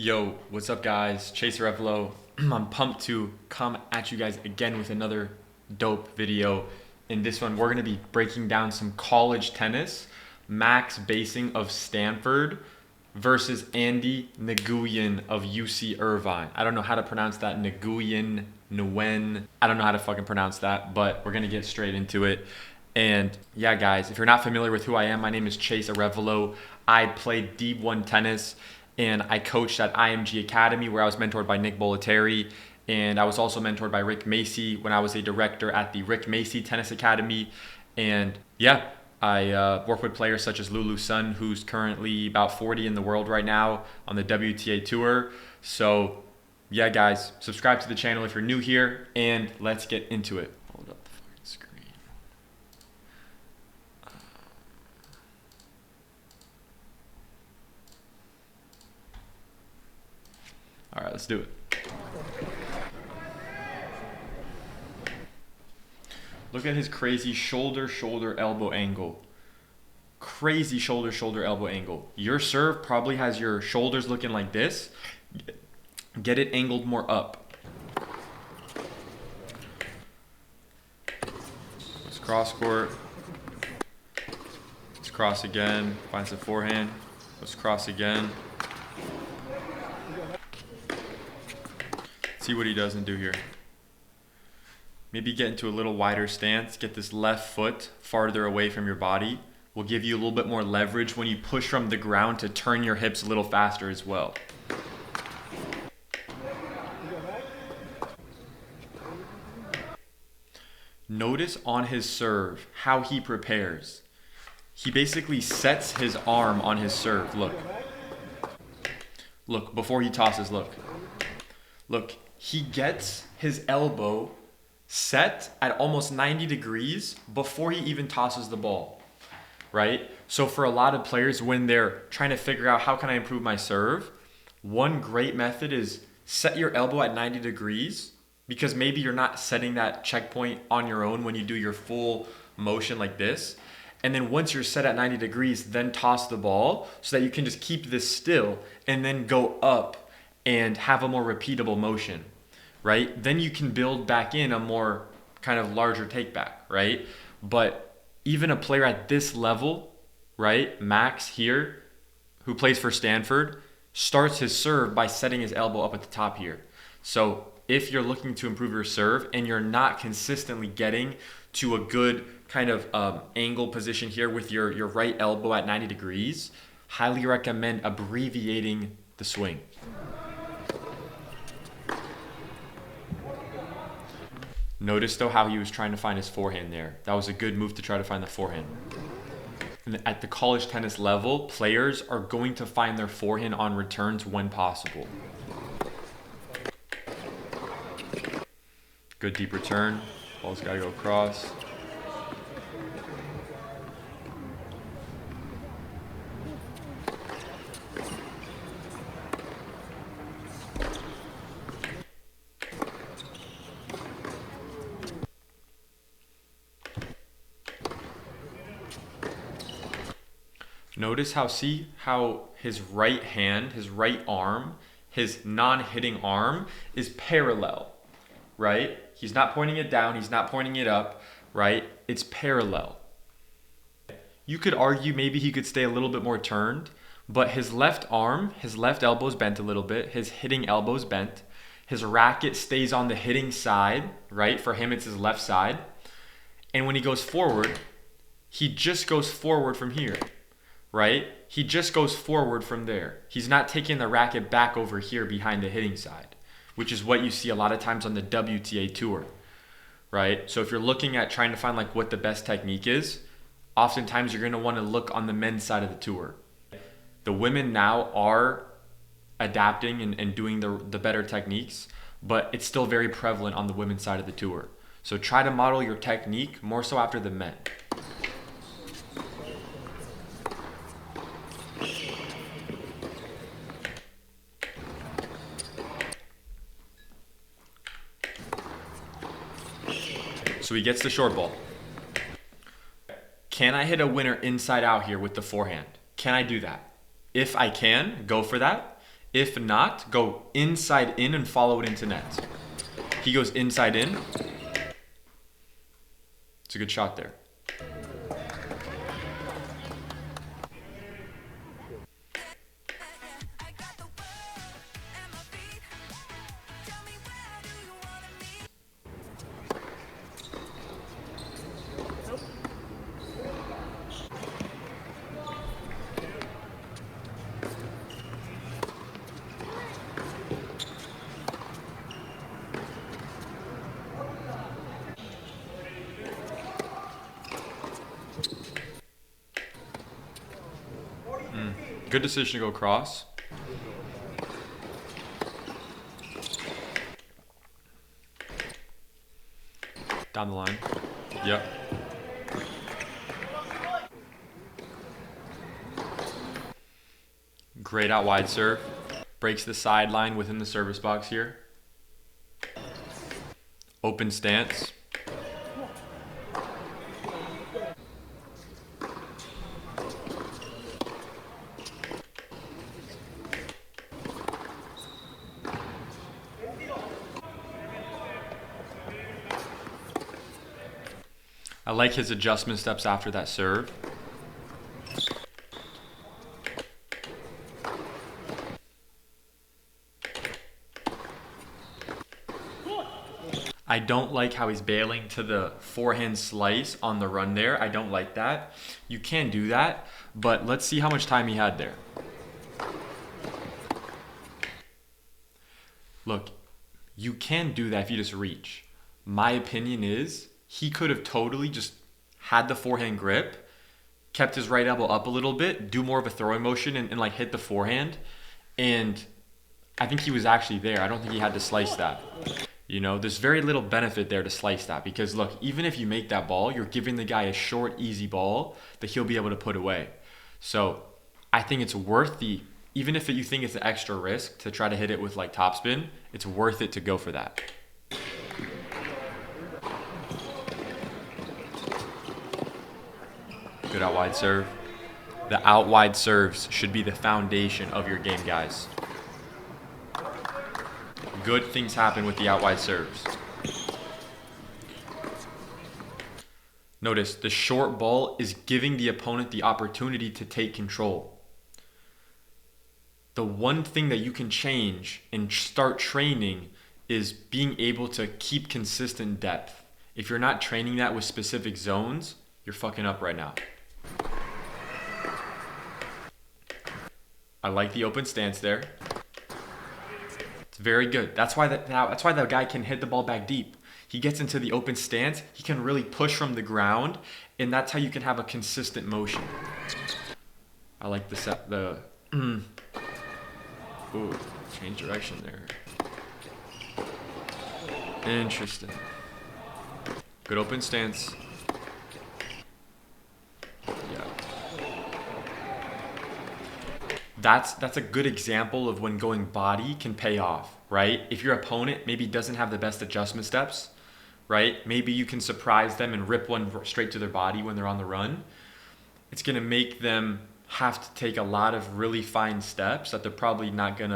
Yo, what's up guys? Chase Revelo. I'm pumped to come at you guys again with another dope video. In this one, we're going to be breaking down some college tennis, Max Basing of Stanford versus Andy Nguyen of UC Irvine. I don't know how to pronounce that, Nguyen, Nguyen. I don't know how to fucking pronounce that, but we're going to get straight into it. And yeah, guys, if you're not familiar with who I am, my name is Chase Revelo. I played D1 tennis and I coached at IMG Academy where I was mentored by Nick Bollettieri. And I was also mentored by Rick Macy when I was a director at the Rick Macy Tennis Academy. And yeah, I work with players such as Lulu Sun, who's currently about 40 in the world right now on the WTA Tour. So yeah, guys, subscribe to the channel if you're new here, and let's get into it. Hold up the fucking screen. All right, let's do it. Look at his crazy shoulder, elbow angle. Crazy shoulder, elbow angle. Your serve probably has your shoulders looking like this. Get it angled more up. Let's cross court. Let's cross again. Finds the forehand. Let's cross again. See what he doesn't do here. Maybe get into a little wider stance. Get this left foot farther away from your body. Will give you a little bit more leverage when you push from the ground to turn your hips a little faster as well. Notice on his serve how he prepares. He basically sets his arm on his serve. Look. Look, before he tosses, look. Look, he gets his elbow set at almost 90 degrees before he even tosses the ball, right? So for a lot of players, when they're trying to figure out how can I improve my serve, one great method is set your elbow at 90 degrees, because maybe you're not setting that checkpoint on your own when you do your full motion like this. And then once you're set at 90 degrees, then toss the ball so that you can just keep this still and then go up and have a more repeatable motion, right? Then you can build back in a more kind of larger take back, right? But even a player at this level, right, Max here, who plays for Stanford, starts his serve by setting his elbow up at the top here. So if you're looking to improve your serve and you're not consistently getting to a good kind of angle position here with your right elbow at 90 degrees, highly recommend abbreviating the swing. Notice though how he was trying to find his forehand there. That was a good move to try to find the forehand. And at the college tennis level, players are going to find their forehand on returns when possible. Good deep return. Ball's got to go across. Notice how his right hand, his right arm, his non-hitting arm is parallel, right? He's not pointing it down, he's not pointing it up, right? It's parallel. You could argue maybe he could stay a little bit more turned, but his left arm, his left elbow's bent a little bit, his hitting elbow's bent, his racket stays on the hitting side, right? For him, it's his left side. And when he goes forward, he just goes forward from here, right? He just goes forward from there. He's not taking the racket back over here behind the hitting side, which is what you see a lot of times on the WTA Tour, right? So if you're looking at trying to find like what the best technique is, oftentimes you're going to want to look on the men's side of the tour. The women now are adapting and doing the better techniques, but it's still very prevalent on the women's side of the tour. So try to model your technique more so after the men. So he gets the short ball. Can I hit a winner inside out here with the forehand? Can I do that? If I can, go for that. If not, go inside in and follow it into net. He goes inside in. It's a good shot there. Good decision to go cross. Down the line. Yep. Great out wide serve. Breaks the sideline within the service box here. Open stance. I like his adjustment steps after that serve. I don't like how he's bailing to the forehand slice on the run there. I don't like that. You can do that, but let's see how much time he had there. Look, you can do that if you just reach. My opinion is he could have totally just had the forehand grip, kept his right elbow up a little bit, do more of a throwing motion and like hit the forehand. And I think he was actually there. I don't think he had to slice that. You know, there's very little benefit there to slice that because look, even if you make that ball, you're giving the guy a short, easy ball that he'll be able to put away. So I think it's worth even if you think it's an extra risk to try to hit it with like topspin, it's worth it to go for that. Good out wide serve. The out wide serves should be the foundation of your game, guys. Good things happen with the out wide serves. Notice the short ball is giving the opponent the opportunity to take control. The one thing that you can change and start training is being able to keep consistent depth. If you're not training that with specific zones, you're fucking up right now. I like the open stance there. It's very good. That's why that guy can hit the ball back deep. He gets into the open stance. He can really push from the ground, and that's how you can have a consistent motion. I like ooh, change direction there. Interesting. Good open stance. That's a good example of when going body can pay off, right? If your opponent maybe doesn't have the best adjustment steps, right? Maybe you can surprise them and rip one straight to their body when they're on the run. It's going to make them have to take a lot of really fine steps that they're probably not going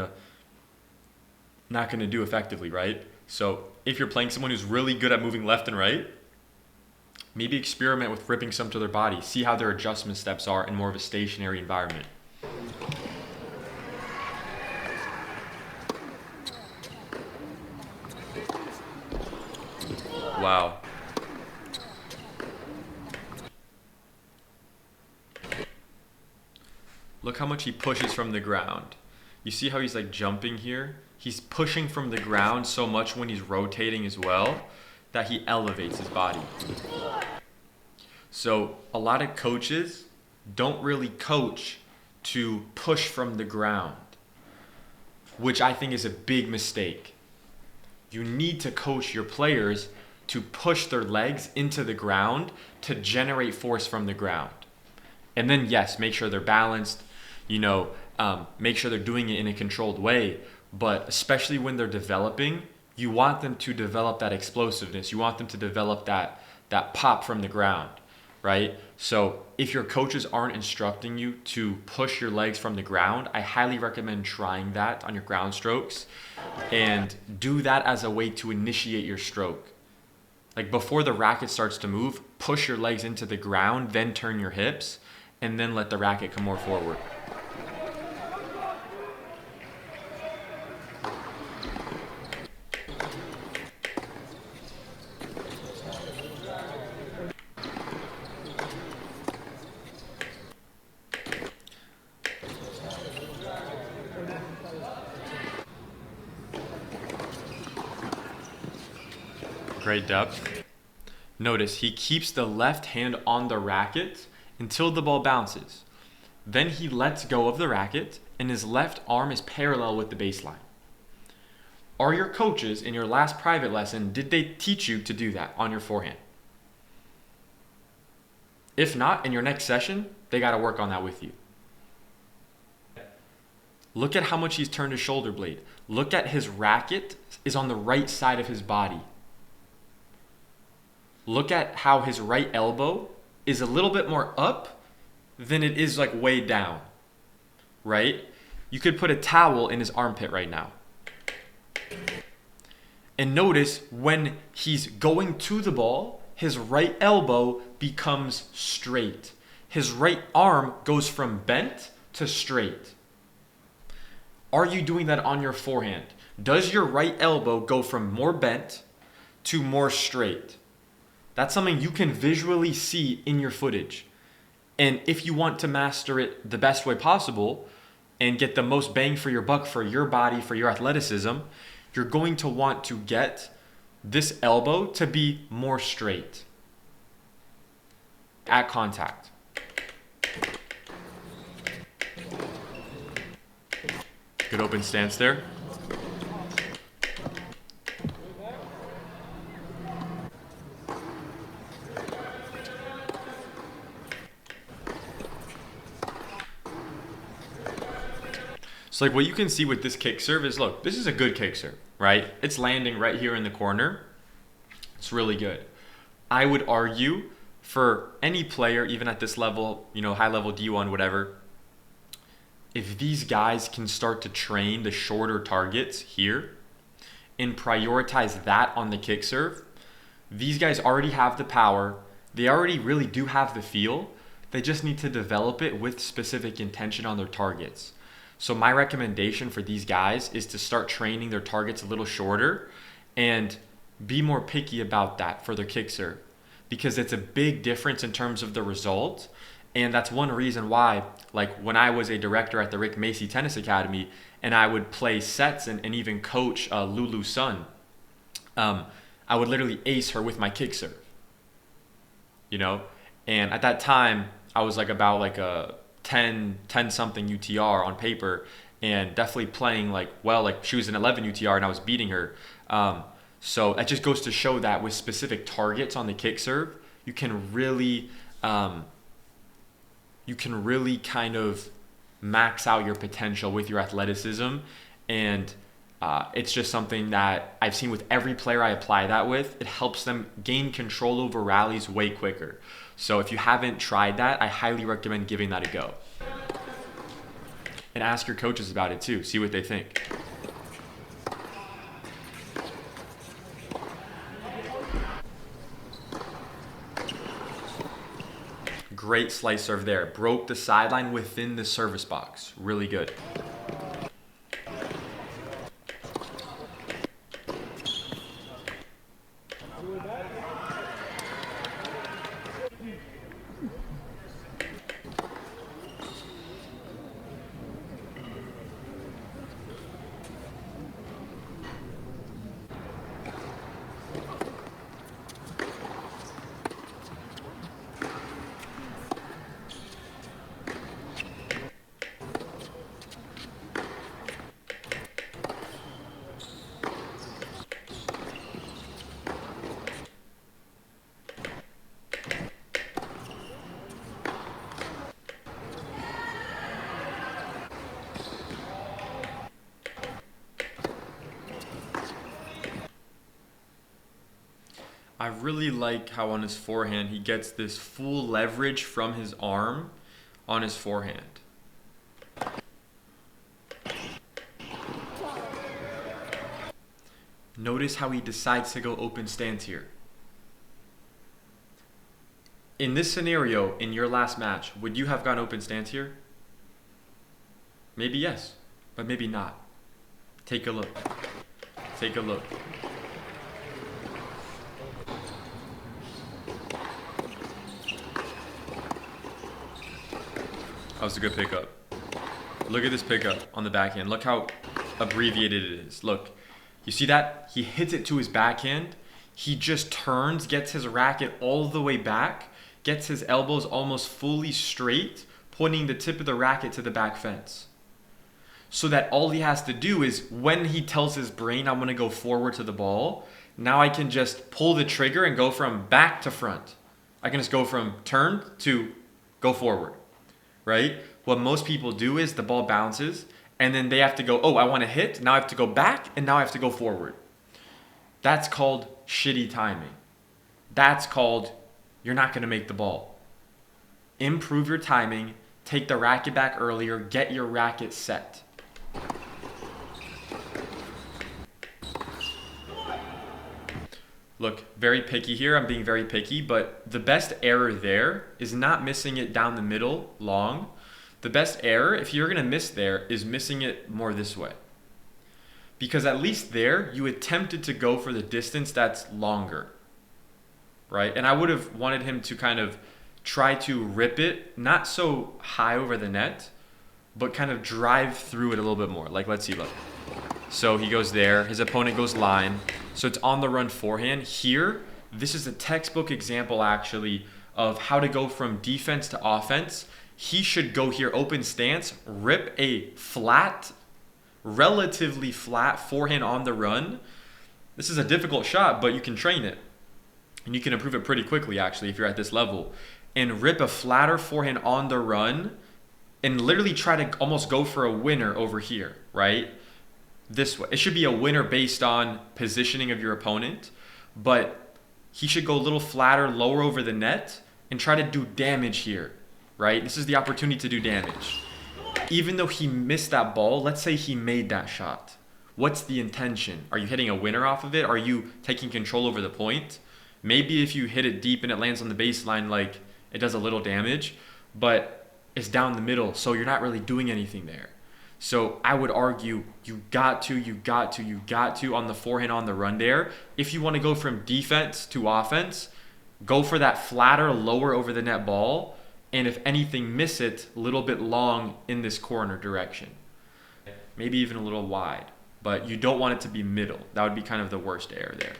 to do effectively, right? So if you're playing someone who's really good at moving left and right, maybe experiment with ripping some to their body. See how their adjustment steps are in more of a stationary environment. Wow. Look how much he pushes from the ground. You see how he's like jumping here? He's pushing from the ground so much when he's rotating as well that he elevates his body. So a lot of coaches don't really coach to push from the ground, which I think is a big mistake. You need to coach your players to push their legs into the ground to generate force from the ground. And then, yes, make sure they're balanced, make sure they're doing it in a controlled way. But especially when they're developing, you want them to develop that explosiveness. You want them to develop that pop from the ground. right? So if your coaches aren't instructing you to push your legs from the ground, I highly recommend trying that on your ground strokes and do that as a way to initiate your stroke. Like before the racket starts to move, push your legs into the ground, then turn your hips, and then let the racket come more forward. Great depth. Notice he keeps the left hand on the racket until the ball bounces. Then he lets go of the racket and his left arm is parallel with the baseline. Are your coaches in your last private lesson, did they teach you to do that on your forehand? If not, in your next session, they got to work on that with you. Look at how much he's turned his shoulder blade. Look at his racket is on the right side of his body. Look at how his right elbow is a little bit more up than it is like way down, right? You could put a towel in his armpit right now. And notice when he's going to the ball, his right elbow becomes straight. His right arm goes from bent to straight. Are you doing that on your forehand? Does your right elbow go from more bent to more straight? That's something you can visually see in your footage. And if you want to master it the best way possible and get the most bang for your buck for your body, for your athleticism, you're going to want to get this elbow to be more straight at contact. Good open stance there. So like what you can see with this kick serve is, look, this is a good kick serve, right? It's landing right here in the corner. It's really good. I would argue for any player, even at this level, high level D1, whatever, if these guys can start to train the shorter targets here and prioritize that on the kick serve, these guys already have the power. They already really do have the feel. They just need to develop it with specific intention on their targets. So my recommendation for these guys is to start training their targets a little shorter and be more picky about that for their kick serve, because it's a big difference in terms of the result. And that's one reason why, like when I was a director at the Rick Macy Tennis Academy and I would play sets and even coach Lulu Sun, I would literally ace her with my kick serve, And at that time, I was about a 10 something UTR on paper and definitely playing like she was an 11 UTR and I was beating her. So that just goes to show that with specific targets on the kick serve, you can really kind of max out your potential with your athleticism. And it's just something that I've seen with every player I apply that with. It helps them gain control over rallies way quicker. So if you haven't tried that, I highly recommend giving that a go. And ask your coaches about it too. See what they think. Great slice serve there. Broke the sideline within the service box. Really good. I really like how on his forehand he gets this full leverage from his arm on his forehand. Notice how he decides to go open stance here. In this scenario, in your last match, would you have gone open stance here? Maybe yes, but maybe not. Take a look. Take a look. That was a good pickup. Look at this pickup on the backhand. Look how abbreviated it is. Look, you see that? He hits it to his backhand. He just turns, gets his racket all the way back, gets his elbows almost fully straight, pointing the tip of the racket to the back fence. So that all he has to do is when he tells his brain, I'm going to go forward to the ball, now I can just pull the trigger and go from back to front. I can just go from turn to go forward. Right? What most people do is the ball bounces and then they have to go, oh, I want to hit. Now I have to go back and now I have to go forward. That's called shitty timing. That's called you're not going to make the ball. Improve your timing, take the racket back earlier, get your racket set. Look, very picky here. I'm being very picky, but the best error there is not missing it down the middle long. The best error, if you're going to miss there, is missing it more this way. Because at least there, you attempted to go for the distance that's longer, right? And I would have wanted him to kind of try to rip it, not so high over the net, but kind of drive through it a little bit more. Like, let's see, look. So he goes there, his opponent goes line. So it's on the run forehand. Here, this is a textbook example actually of how to go from defense to offense. He should go here, open stance, rip a flat, relatively flat forehand on the run. This is a difficult shot, but you can train it. And you can improve it pretty quickly actually if you're at this level. And rip a flatter forehand on the run and literally try to almost go for a winner over here, right? This way. It should be a winner based on positioning of your opponent, but he should go a little flatter, lower over the net, and try to do damage here, right? This is the opportunity to do damage. Even though he missed that ball, let's say he made that shot. What's the intention? Are you hitting a winner off of it? Are you taking control over the point? Maybe if you hit it deep and it lands on the baseline, like it does a little damage, but it's down the middle, so you're not really doing anything there. So I would argue you got to on the forehand on the run there. If you want to go from defense to offense, go for that flatter, lower over the net ball. And if anything, miss it a little bit long in this corner direction. Maybe even a little wide. But you don't want it to be middle. That would be kind of the worst error there.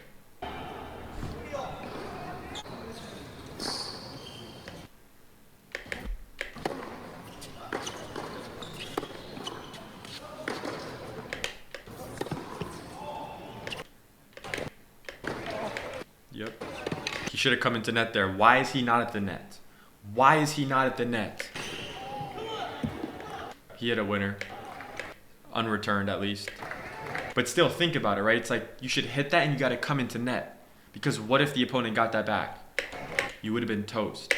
Yep. He should have come into net there. Why is he not at the net? Why is he not at the net? He hit a winner. Unreturned at least. But still think about it, right? It's like you should hit that and you got to come into net. Because what if the opponent got that back? You would have been toast.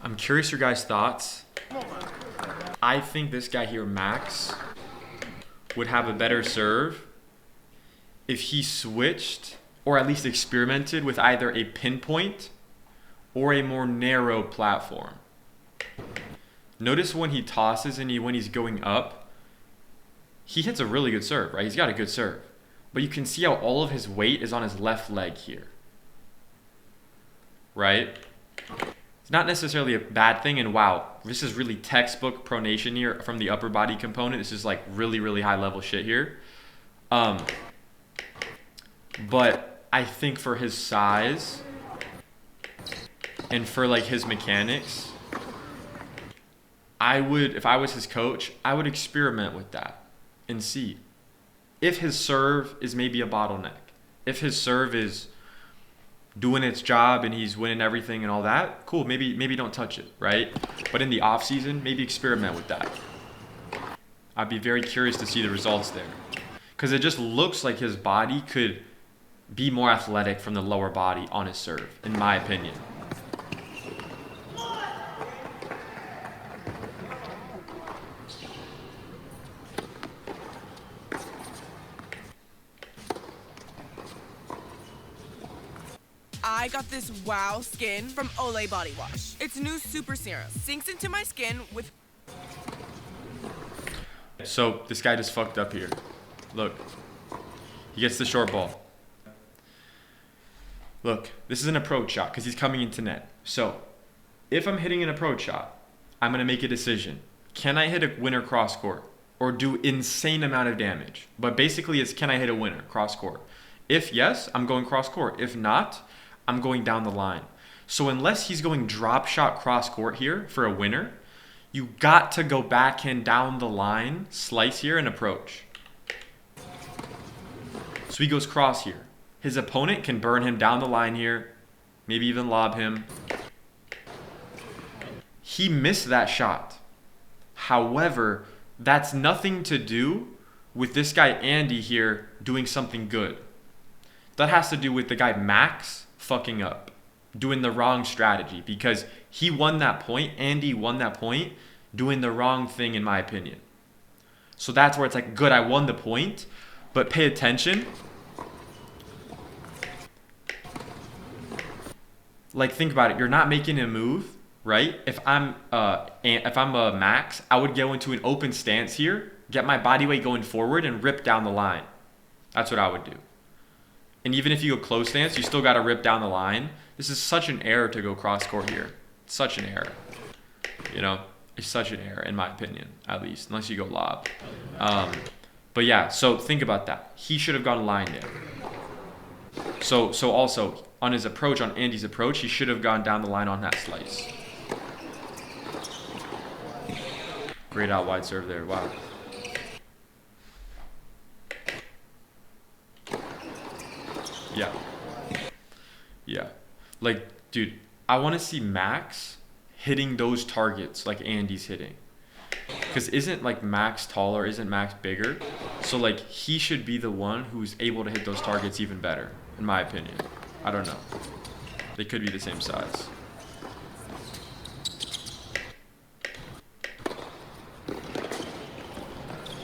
I'm curious your guys' thoughts. I think this guy here, Max, would have a better serve if he switched or at least experimented with either a pinpoint or a more narrow platform. Notice when he tosses and when he's going up, he hits a really good serve, right? He's got a good serve. But you can see how all of his weight is on his left leg here, right? It's not necessarily a bad thing, and wow, this is really textbook pronation here from the upper body component. This is like really, really high level shit here. But I think for his size and for like his mechanics, I would, if I was his coach, I would experiment with that and see if his serve is maybe a bottleneck. If his serve is doing its job and he's winning everything and all that, cool, maybe don't touch it, right? But in the off season, maybe experiment with that. I'd be very curious to see the results there. Because it just looks like his body could be more athletic from the lower body on his serve, in my opinion. I got this wow skin from Olay Body Wash. Its new super serum sinks into my skin with... So this guy just fucked up here. Look, he gets the short ball. Look, this is an approach shot because he's coming into net. So if I'm hitting an approach shot, I'm going to make a decision. Can I hit a winner cross court or do insane amount of damage? But basically it's, can I hit a winner cross court? If yes, I'm going cross court. If not, I'm going down the line. So unless he's going drop shot cross court here for a winner, you got to go backhand down the line, slice here and approach. So he goes cross here. His opponent can burn him down the line here, maybe even lob him. He missed that shot. However, that's nothing to do with this guy Andy here doing something good. That has to do with the guy Max fucking up, doing the wrong strategy, because he won that point, Andy won that point, doing the wrong thing in my opinion. So that's where it's like, good, I won the point, but pay attention. Like, think about it, you're not making a move, right? If I'm a Max, I would go into an open stance here, get my body weight going forward and rip down the line. That's what I would do. And even if you go close stance, you still got to rip down the line. This is such an error to go cross court here. Such an error. You know, it's such an error in my opinion, at least, unless you go lob. But yeah, so think about that. He should have gone line there. So also on his approach, on Andy's approach, he should have gone down the line on that slice. Great out wide serve there. Wow. Yeah. Yeah. Like, dude, I want to see Max hitting those targets like Andy's hitting. Because isn't like Max taller? Isn't Max bigger? So like he should be the one who's able to hit those targets even better, in my opinion. I don't know. They could be the same size.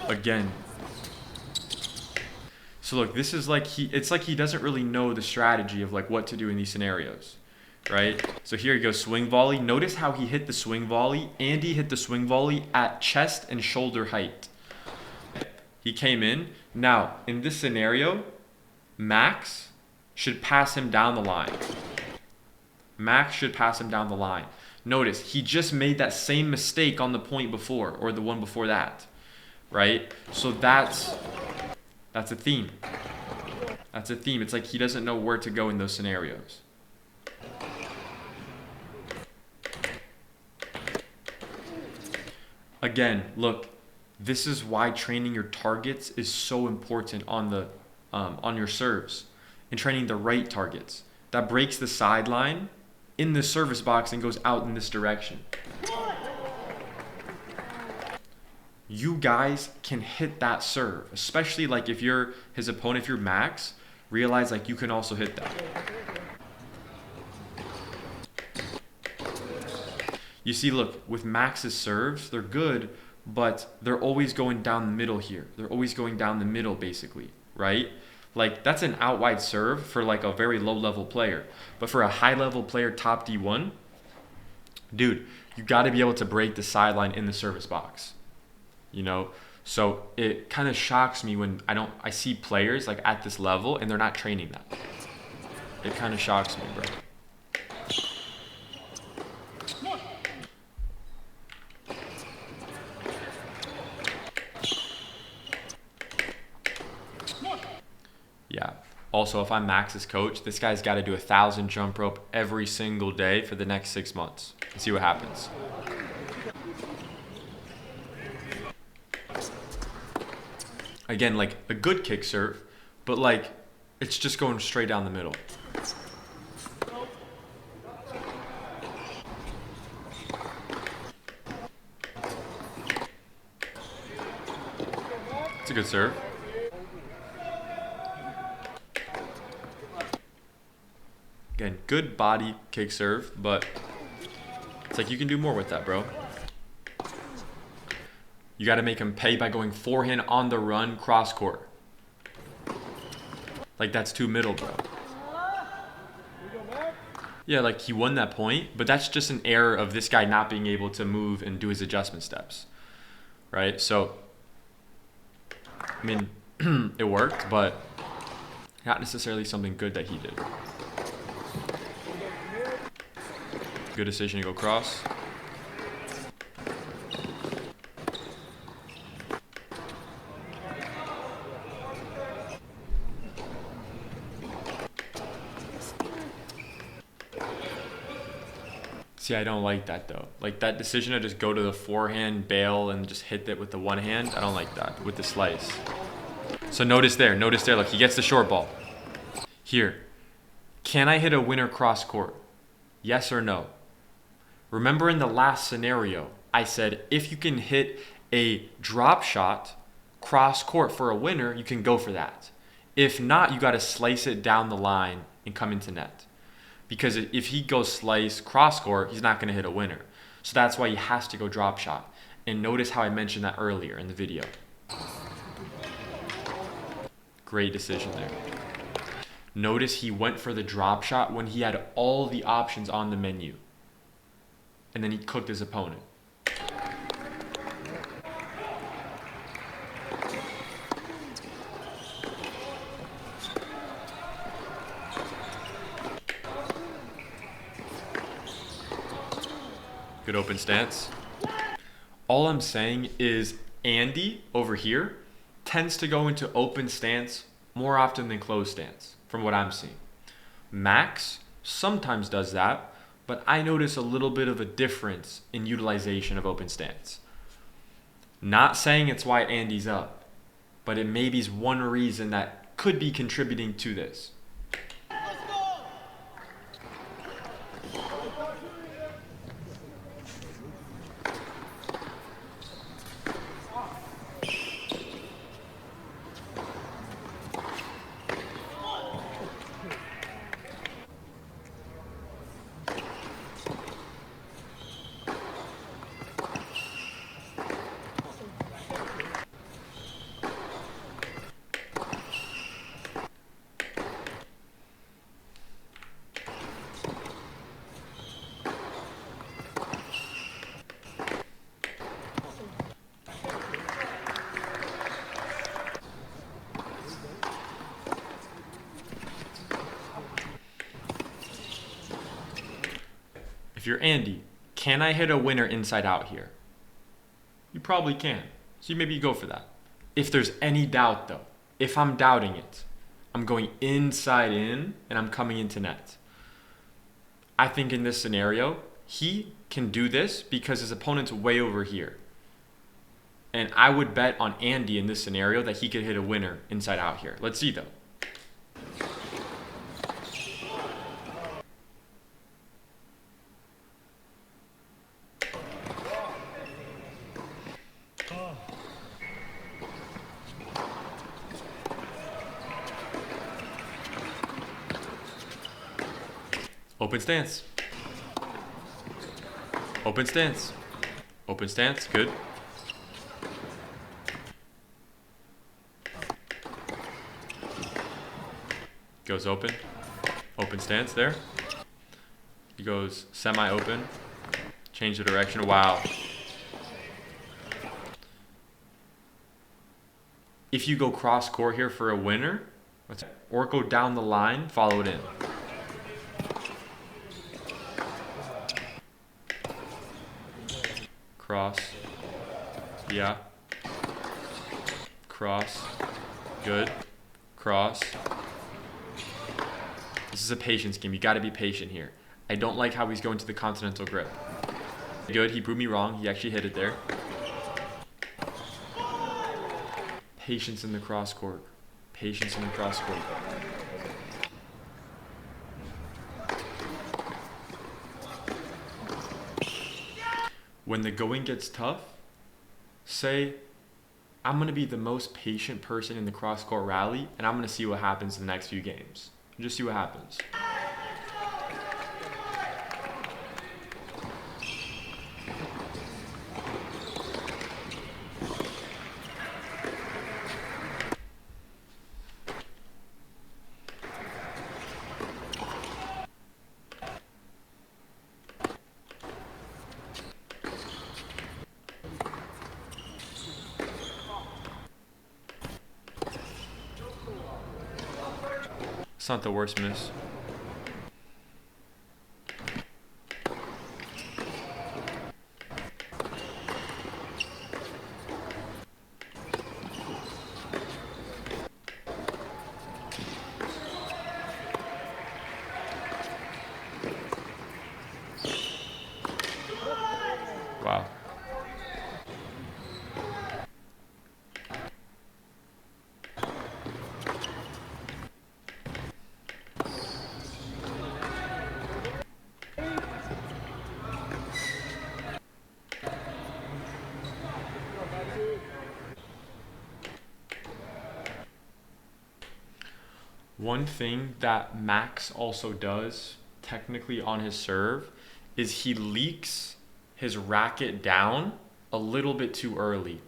Again. So look, this is like it's like he doesn't really know the strategy of like what to do in these scenarios, right? So here he goes, swing volley. Notice how he hit the swing volley. Andy hit the swing volley at chest and shoulder height. He came in. Now, in this scenario, Max should pass him down the line. Max should pass him down the line. Notice, he just made that same mistake on the point before, or the one before that, right? So that's a theme. That's a theme. It's like he doesn't know where to go in those scenarios. Again, look, this is why training your targets is so important on your serves, and training the right targets. That breaks the sideline in the service box and goes out in this direction. You guys can hit that serve, especially like if you're his opponent, if you're Max, realize like you can also hit that. You see, look, with Max's serves, they're good, but they're always going down the middle here. They're always going down the middle basically, right? Like that's an out wide serve for like a very low level player. But for a high level player, top D1, dude, you got to be able to break the sideline in the service box. You know, so it kind of shocks me when I see players like at this level and they're not training that. It kind of shocks me, bro. Yeah. Also, if I'm Max's coach, this guy's got to do 1,000 jump rope every single day for the next 6 months. And see what happens. Again, like a good kick serve, but like it's just going straight down the middle. good serve. Again, good body kick serve, but it's like you can do more with that, bro. You got to make him pay by going forehand on the run, cross court. Like, that's too middle, bro. Yeah, like, he won that point, but that's just an error of this guy not being able to move and do his adjustment steps, right? So, I mean, it worked, but not necessarily something good that he did. Good decision to go cross. See, I don't like that though. Like that decision to just go to the forehand, bail, and just hit it with the one hand. I don't like that with the slice. So notice there, look, he gets the short ball. Here, can I hit a winner cross court? Yes or no? Remember in the last scenario, I said if you can hit a drop shot cross court for a winner, you can go for that. If not, you got to slice it down the line and come into net. Because if he goes slice cross court, he's not going to hit a winner. So that's why he has to go drop shot. And notice how I mentioned that earlier in the video. Great decision there. Notice he went for the drop shot when he had all the options on the menu. And then he cooked his opponent. Good open stance. All I'm saying is Andy over here tends to go into open stance more often than closed stance, from what I'm seeing. Max sometimes does that, but I notice a little bit of a difference in utilization of open stance. Not saying it's why Andy's up, but it maybe is one reason that could be contributing to this. If you're Andy, can I hit a winner inside out here? You probably can. So maybe you go for that. If there's any doubt though, if I'm doubting it, I'm going inside in and I'm coming into net. I think in this scenario, he can do this because his opponent's way over here. And I would bet on Andy in this scenario that he could hit a winner inside out here. Let's see though. Open stance. Open stance. Open stance. Good. Goes open. Open stance there. He goes semi-open. Change the direction. Wow. If you go cross court here for a winner, or go down the line, follow it in. Cross. Yeah. Cross. Good. Cross. This is a patience game. You got to be patient here. I don't like how he's going to the continental grip. Good. He proved me wrong. He actually hit it there. Patience in the cross court. Patience in the cross court. When the going gets tough, say I'm going to be the most patient person in the cross-court rally, and I'm going to see what happens in the next few games. Just see what happens. It's not the worst miss. Wow. One thing that Max also does, technically on his serve, is he leaks his racket down a little bit too early.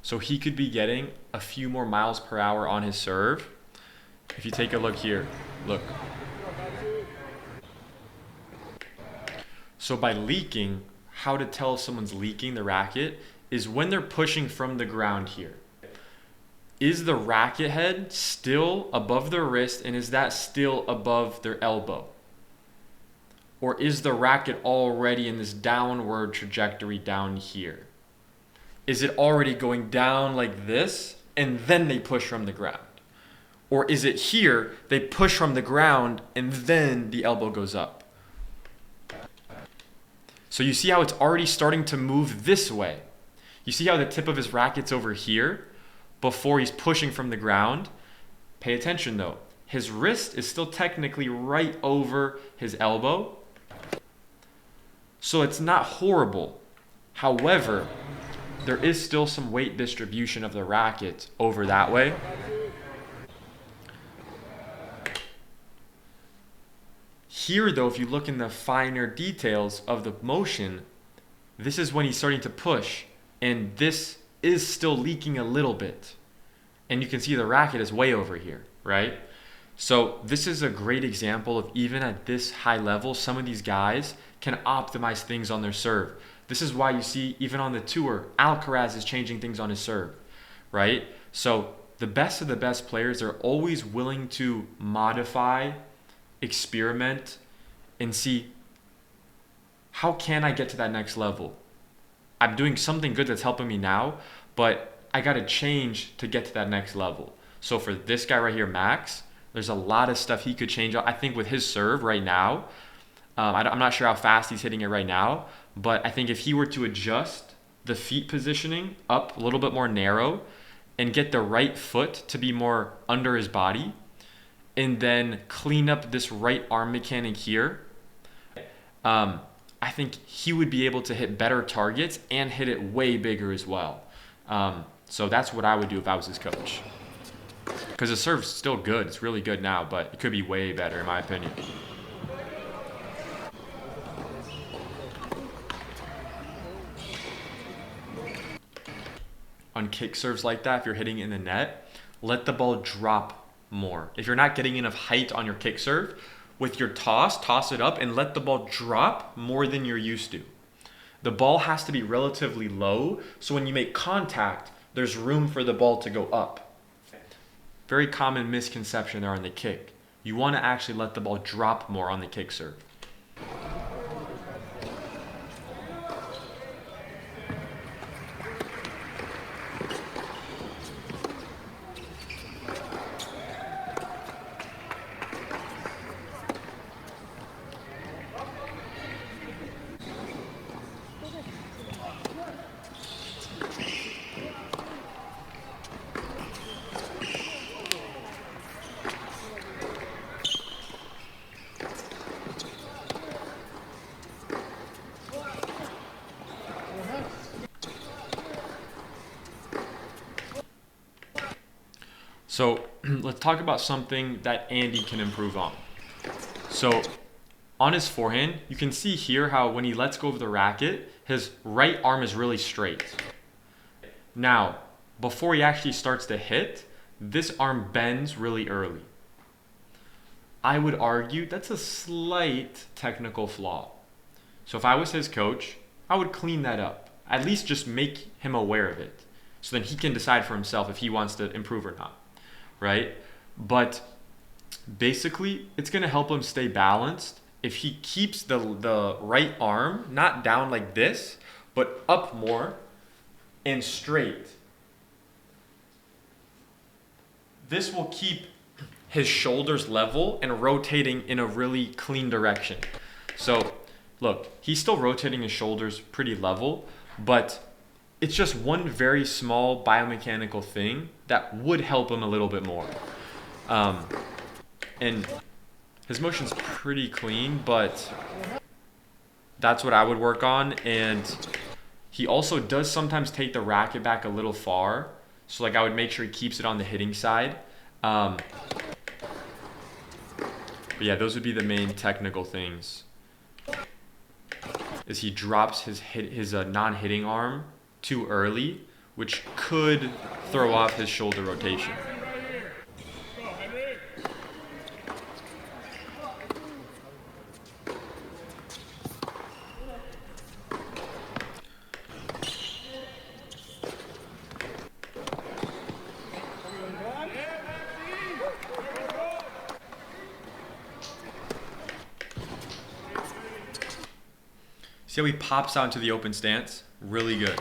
So he could be getting a few more miles per hour on his serve. If you take a look here, look. So by leaking, how to tell if someone's leaking the racket is when they're pushing from the ground here. Is the racket head still above their wrist, and is that still above their elbow? Or is the racket already in this downward trajectory down here? Is it already going down like this, and then they push from the ground? Or is it here, they push from the ground, and then the elbow goes up? So you see how it's already starting to move this way. You see how the tip of his racket's over here before he's pushing from the ground? Pay attention though. His wrist is still technically right over his elbow. So it's not horrible. However, there is still some weight distribution of the racket over that way. Here though, if you look in the finer details of the motion, this is when he's starting to push, and this is still leaking a little bit. And you can see the racket is way over here, right? So this is a great example of, even at this high level, some of these guys can optimize things on their serve. This is why you see, even on the tour, Alcaraz is changing things on his serve, right? So the best of the best players are always willing to modify, experiment, and see, how can I get to that next level? I'm doing something good that's helping me now, but I got to change to get to that next level. So for this guy right here, Max, there's a lot of stuff he could change. I think with his serve right now, I'm not sure how fast he's hitting it right now, but I think if he were to adjust the feet positioning up a little bit more narrow and get the right foot to be more under his body, and then clean up this right arm mechanic here, I think he would be able to hit better targets and hit it way bigger as well. So that's what I would do if I was his coach. Because the serve's still good. It's really good now, but it could be way better in my opinion. On kick serves like that, if you're hitting in the net, let the ball drop more. If you're not getting enough height on your kick serve, with your toss it up and let the ball drop more than you're used to. The ball has to be relatively low, so when you make contact, there's room for the ball to go up. Very common misconception there on the kick. You want to actually let the ball drop more on the kick serve. So let's talk about something that Andy can improve on. So on his forehand, you can see here how when he lets go of the racket, his right arm is really straight. Now, before he actually starts to hit, this arm bends really early. I would argue that's a slight technical flaw. So if I was his coach, I would clean that up. At least just make him aware of it. So then he can decide for himself if he wants to improve or not, right? But basically, it's going to help him stay balanced if he keeps the right arm not down like this, but up more and straight. This will keep his shoulders level and rotating in a really clean direction. So look, he's still rotating his shoulders pretty level, but it's just one very small biomechanical thing that would help him a little bit more. And his motion's pretty clean, but that's what I would work on. And he also does sometimes take the racket back a little far. So like I would make sure he keeps it on the hitting side. But yeah, those would be the main technical things. Is he drops his non-hitting arm too early, which could throw off his shoulder rotation. See how he pops out into the open stance? Really good.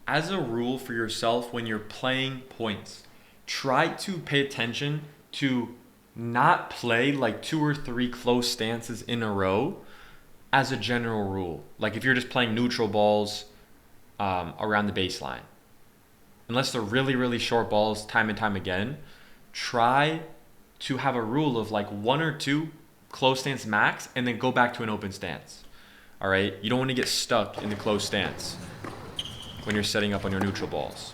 As a rule for yourself when you're playing points, try to pay attention to not play like 2 or 3 close stances in a row as a general rule. Like if you're just playing neutral balls around the baseline. Unless they're really, really short balls time and time again, try to have a rule of like 1 or 2 close stance max and then go back to an open stance. All right? You don't want to get stuck in the close stance when you're setting up on your neutral balls.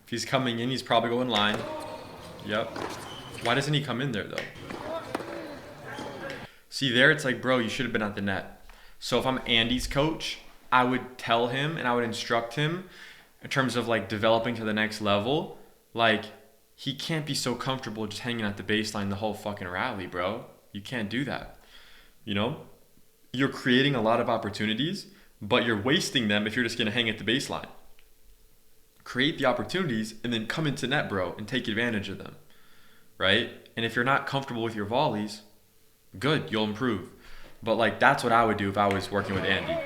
If he's coming in, he's probably going line. Yep. Why doesn't he come in there though? See there, it's like, bro, you should have been at the net. So if I'm Andy's coach, I would tell him and I would instruct him in terms of like developing to the next level. Like, he can't be so comfortable just hanging at the baseline the whole fucking rally, bro. You can't do that. You know? You're creating a lot of opportunities, but you're wasting them if you're just going to hang at the baseline. Create the opportunities and then come into net, bro, and take advantage of them, right? And if you're not comfortable with your volleys, good, you'll improve. But like that's what I would do if I was working with Andy.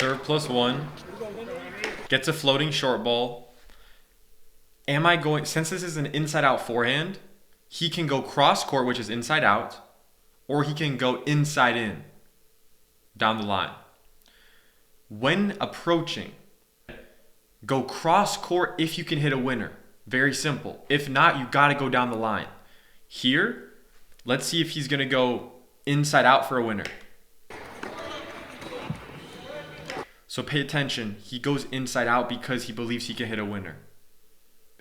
serve +1, gets a floating short ball. Am I going, since this is an inside out forehand, he can go cross court, which is inside out, or he can go inside in, down the line. When approaching, go cross court if you can hit a winner. Very simple. If not, you got to go down the line. Here, let's see if he's going to go inside out for a winner. So pay attention. He goes inside out because he believes he can hit a winner.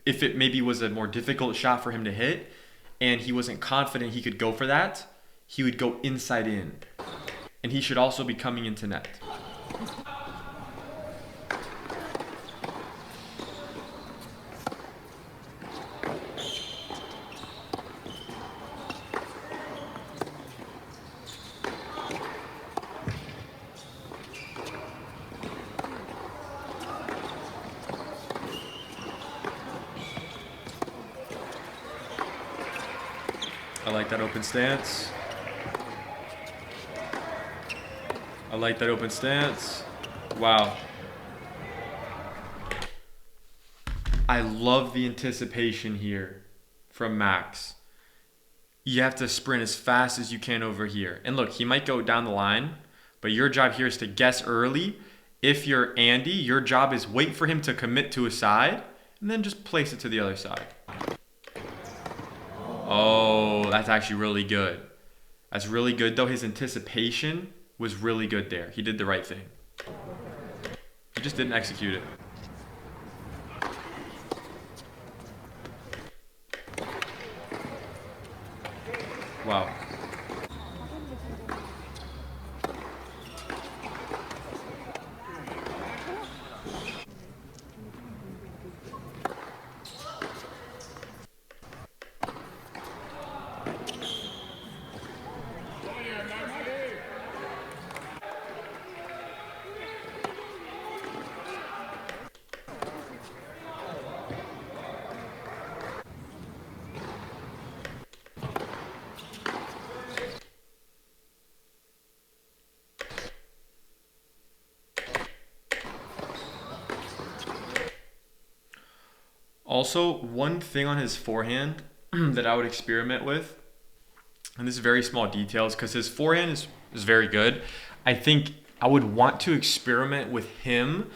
If it maybe was a more difficult shot for him to hit and he wasn't confident he could go for that, he would go inside in. And he should also be coming into net. I like that open stance. I like that open stance. Wow. I love the anticipation here from Max. You have to sprint as fast as you can over here. And look, he might go down the line, but your job here is to guess early. If you're Andy, your job is wait for him to commit to a side and then just place it to the other side. Oh, that's actually really good. That's really good, though. His anticipation was really good there. He did the right thing. He just didn't execute it. Wow. Also, one thing on his forehand that I would experiment with, and this is very small details because his forehand is very good. I think I would want to experiment with him.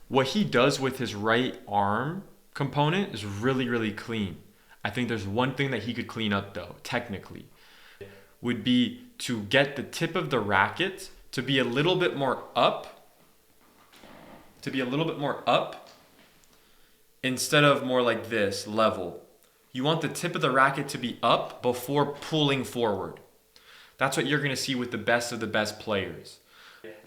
What he does with his right arm component is really, really clean. I think there's one thing that he could clean up though, technically, would be to get the tip of the racket to be a little bit more up, instead of more like this, level. You want the tip of the racket to be up before pulling forward. That's what you're gonna see with the best of the best players.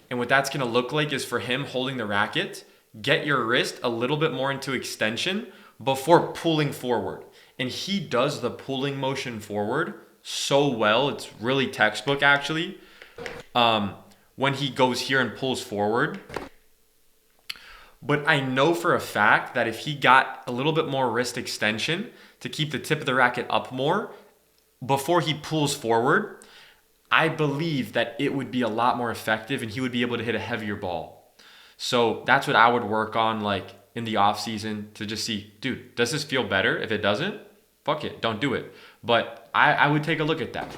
And what that's gonna look like is for him holding the racket, get your wrist a little bit more into extension before pulling forward. And he does the pulling motion forward so well. It's really textbook actually. When he goes here and pulls forward. But I know for a fact that if he got a little bit more wrist extension to keep the tip of the racket up more before he pulls forward, I believe that it would be a lot more effective and he would be able to hit a heavier ball. So that's what I would work on like in the off season to just see, dude, does this feel better? If it doesn't, fuck it, don't do it. But I would take a look at that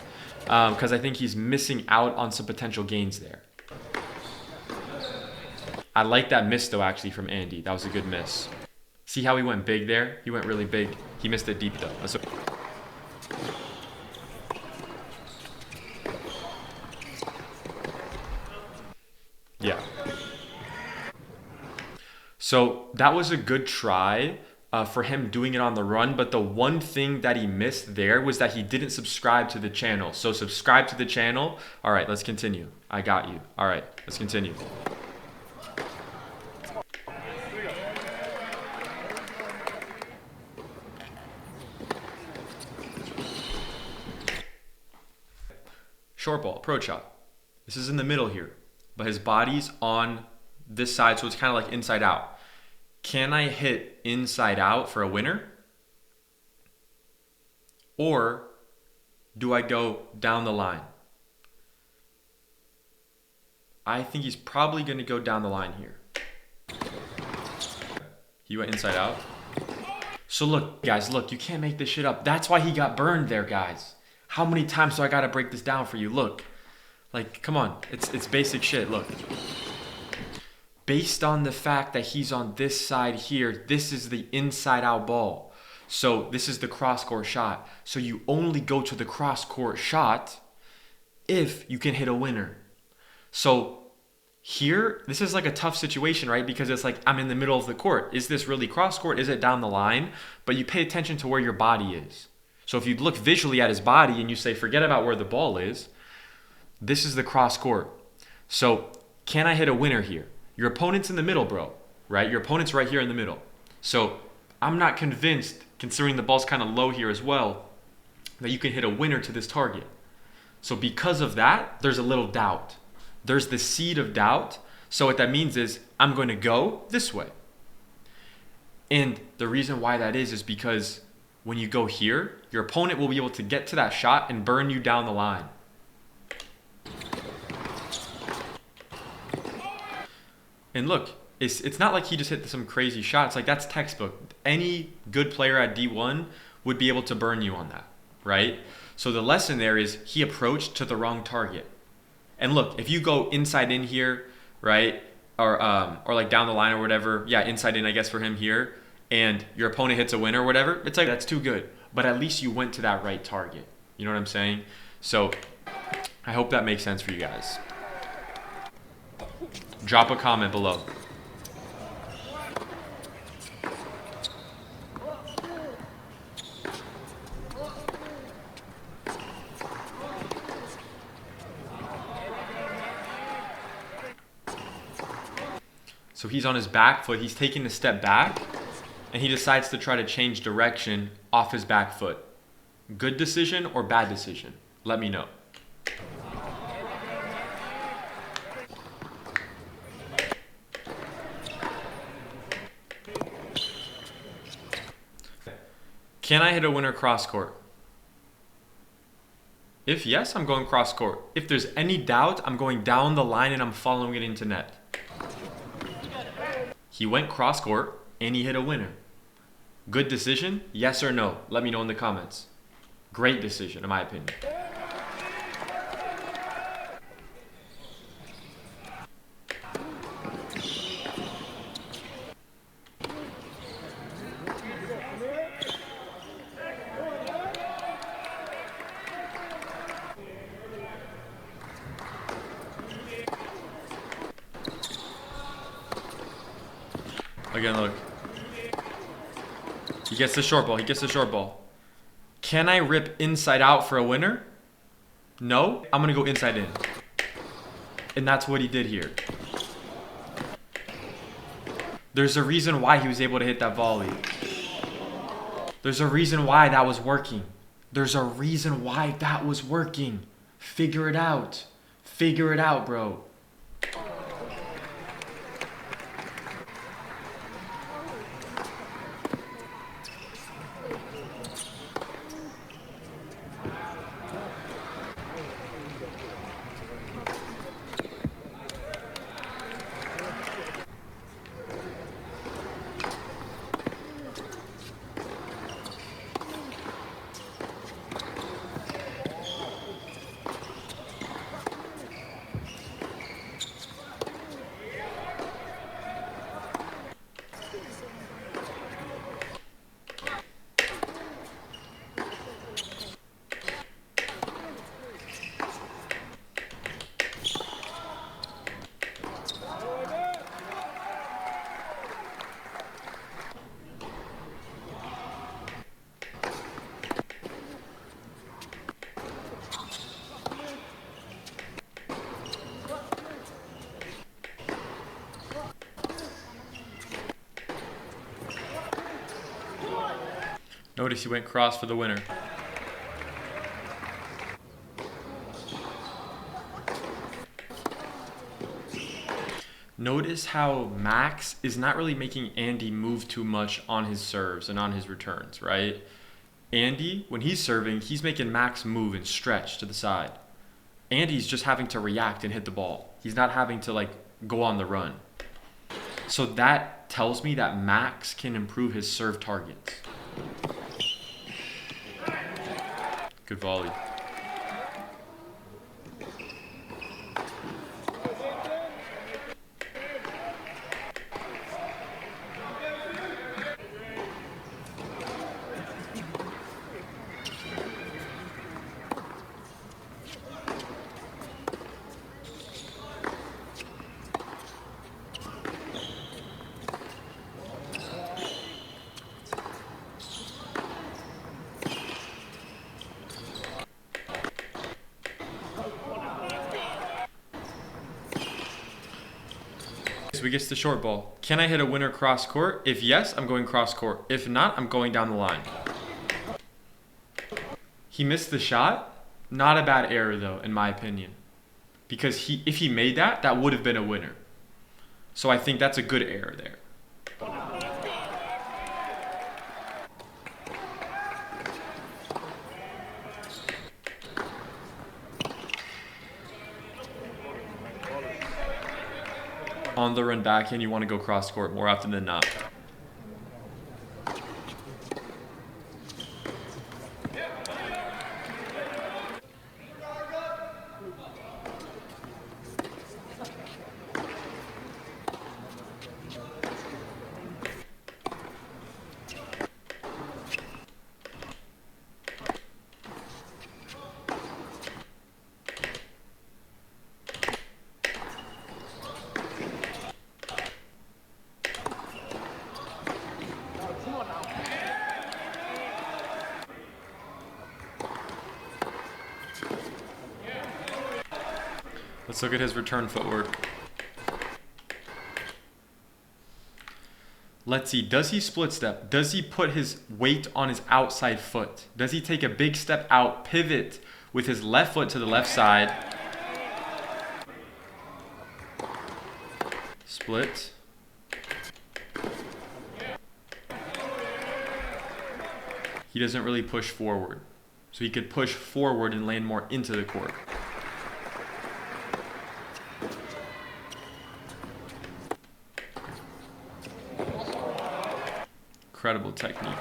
because I think he's missing out on some potential gains there. I like that miss though actually from Andy. That was a good miss. See how he went big there? He went really big. He missed it deep though. That's okay. Yeah. So that was a good try for him doing it on the run. But the one thing that he missed there was that he didn't subscribe to the channel. So subscribe to the channel. All right, let's continue. I got you. All right, let's continue. Short ball, approach shot. This is in the middle here, but his body's on this side, so it's kind of like inside out. Can I hit inside out for a winner? Or do I go down the line? I think he's probably going to go down the line here. He went inside out. So look, guys, look, you can't make this shit up. That's why he got burned there, guys. How many times do I got to break this down for you? Look, like, come on. It's basic shit. Look. Based on the fact that he's on this side here, this is the inside out ball. So this is the cross court shot. So you only go to the cross court shot if you can hit a winner. So here, this is like a tough situation, right? Because it's like, I'm in the middle of the court. Is this really cross court? Is it down the line? But you pay attention to where your body is. So if you look visually at his body and you say, forget about where the ball is, this is the cross court. So can I hit a winner here? Your opponent's in the middle, bro, right? Your opponent's right here in the middle. So I'm not convinced, considering the ball's kind of low here as well, that you can hit a winner to this target. So because of that, there's a little doubt. There's the seed of doubt. So what that means is I'm going to go this way. And the reason why that is because when you go here, your opponent will be able to get to that shot and burn you down the line. And look, it's not like he just hit some crazy shots. Like, that's textbook. Any good player at D1 would be able to burn you on that, right? So the lesson there is he approached to the wrong target. And look, if you go inside in here, right, or like down the line or whatever, yeah, inside in, I guess, for him here, and your opponent hits a win or whatever, it's like, that's too good. But at least you went to that right target. You know what I'm saying? So I hope that makes sense for you guys. Drop a comment below. So he's on his back foot. He's taking a step back, and he decides to try to change direction off his back foot. Good decision or bad decision? Let me know. Can I hit a winner cross court? If yes, I'm going cross court. If there's any doubt, I'm going down the line and I'm following it into net. He went cross court and he hit a winner. Good decision? Yes or no? Let me know in the comments. Great decision, in my opinion. Again, look. He gets the short ball. He gets the short ball. Can I rip inside out for a winner? No. I'm going to go inside in. And that's what he did here. There's a reason why he was able to hit that volley. There's a reason why that was working. There's a reason why that was working. Figure it out. Figure it out, bro. Notice he went cross for the winner. Notice how Max is not really making Andy move too much on his serves and on his returns, right? Andy, when he's serving, he's making Max move and stretch to the side. Andy's just having to react and hit the ball. He's not having to like go on the run. So that tells me that Max can improve his serve targets. Good volley. So he gets the short ball. Can I hit a winner cross court? If yes, I'm going cross court. If not, I'm going down the line. He missed the shot. Not a bad error though, in my opinion. Because if he made that, that would have been a winner. So I think that's a good error there. On the run backhand, you want to go cross court more often than not. Let's look at his return footwork. Let's see, does he split step? Does he put his weight on his outside foot? Does he take a big step out, pivot with his left foot to the left side? Split. He doesn't really push forward. So he could push forward and land more into the court. Incredible technique.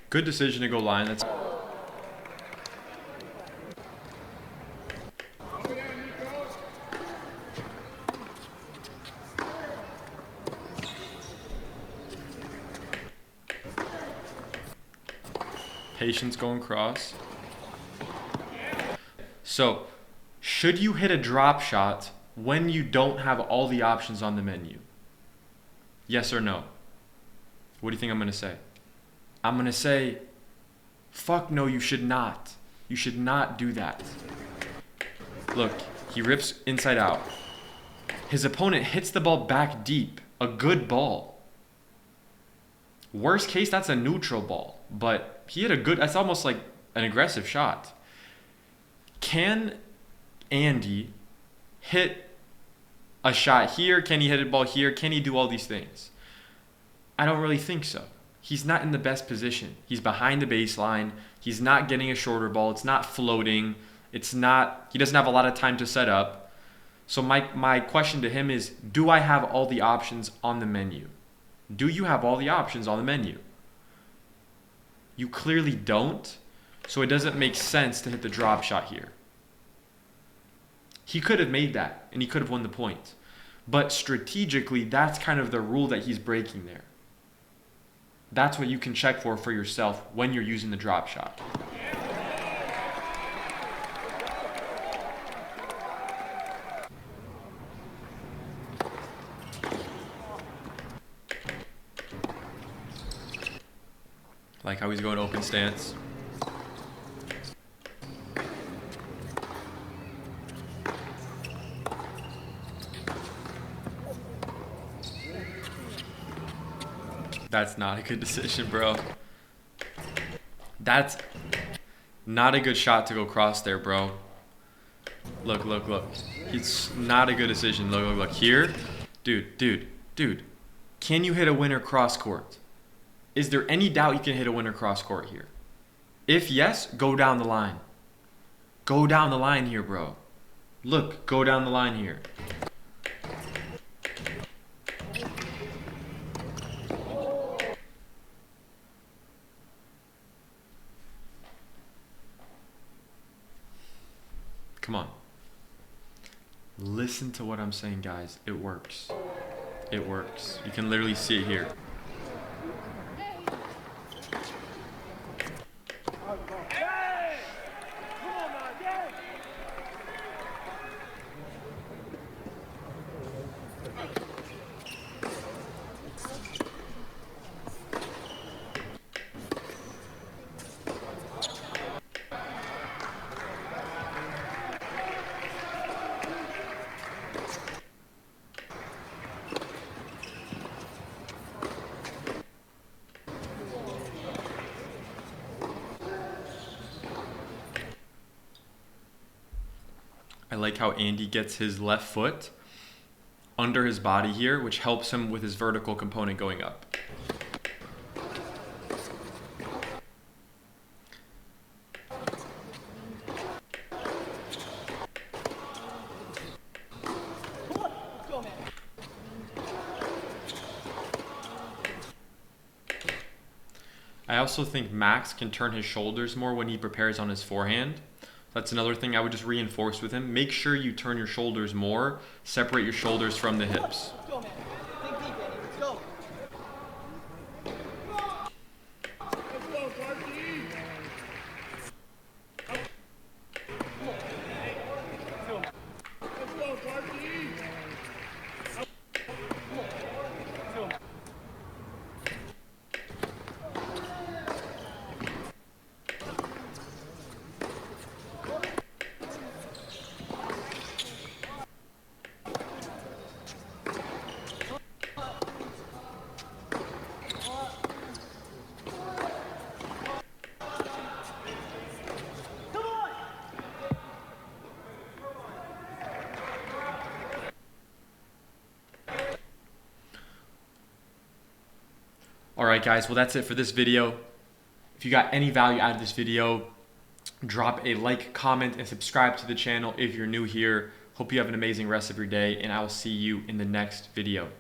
Good decision to go line. That's patience going cross. So, should you hit a drop shot when you don't have all the options on the menu? Yes or no? What do you think I'm going to say? I'm going to say, fuck no, you should not. You should not do that. Look, he rips inside out. His opponent hits the ball back deep. A good ball. Worst case, that's a neutral ball. But he hit a good, that's almost like an aggressive shot. Can Andy hit a shot here? Can he hit a ball here? Can he do all these things? I don't really think so. He's not in the best position. He's behind the baseline. He's not getting a shorter ball. It's not floating. He doesn't have a lot of time to set up. So my question to him is, do I have all the options on the menu? Do you have all the options on the menu? You clearly don't, so it doesn't make sense to hit the drop shot here. He could have made that, and he could have won the point. But strategically, that's kind of the rule that he's breaking there. That's what you can check for yourself when you're using the drop shot. Like how he's going open stance. That's not a good decision, bro. That's not a good shot to go cross there, bro. Look, look, look. It's not a good decision. Look, look, look. Here, dude. Can you hit a winner cross court? Is there any doubt you can hit a winner cross court here? If yes, go down the line. Go down the line here, bro. Look, go down the line here. Come on. Listen to what I'm saying, guys. It works. It works. You can literally see it here. I like how Andy gets his left foot under his body here, which helps him with his vertical component going up. I also think Max can turn his shoulders more when he prepares on his forehand. That's another thing I would just reinforce with him. Make sure you turn your shoulders more, separate your shoulders from the hips. Let's go, man. Think deep, Andy. Let's go. Let's go, Clarky. Let's go, Clarky. Alright guys, well that's it for this video. If you got any value out of this video, drop a like, comment, and subscribe to the channel if you're new here. Hope you have an amazing rest of your day, and I will see you in the next video.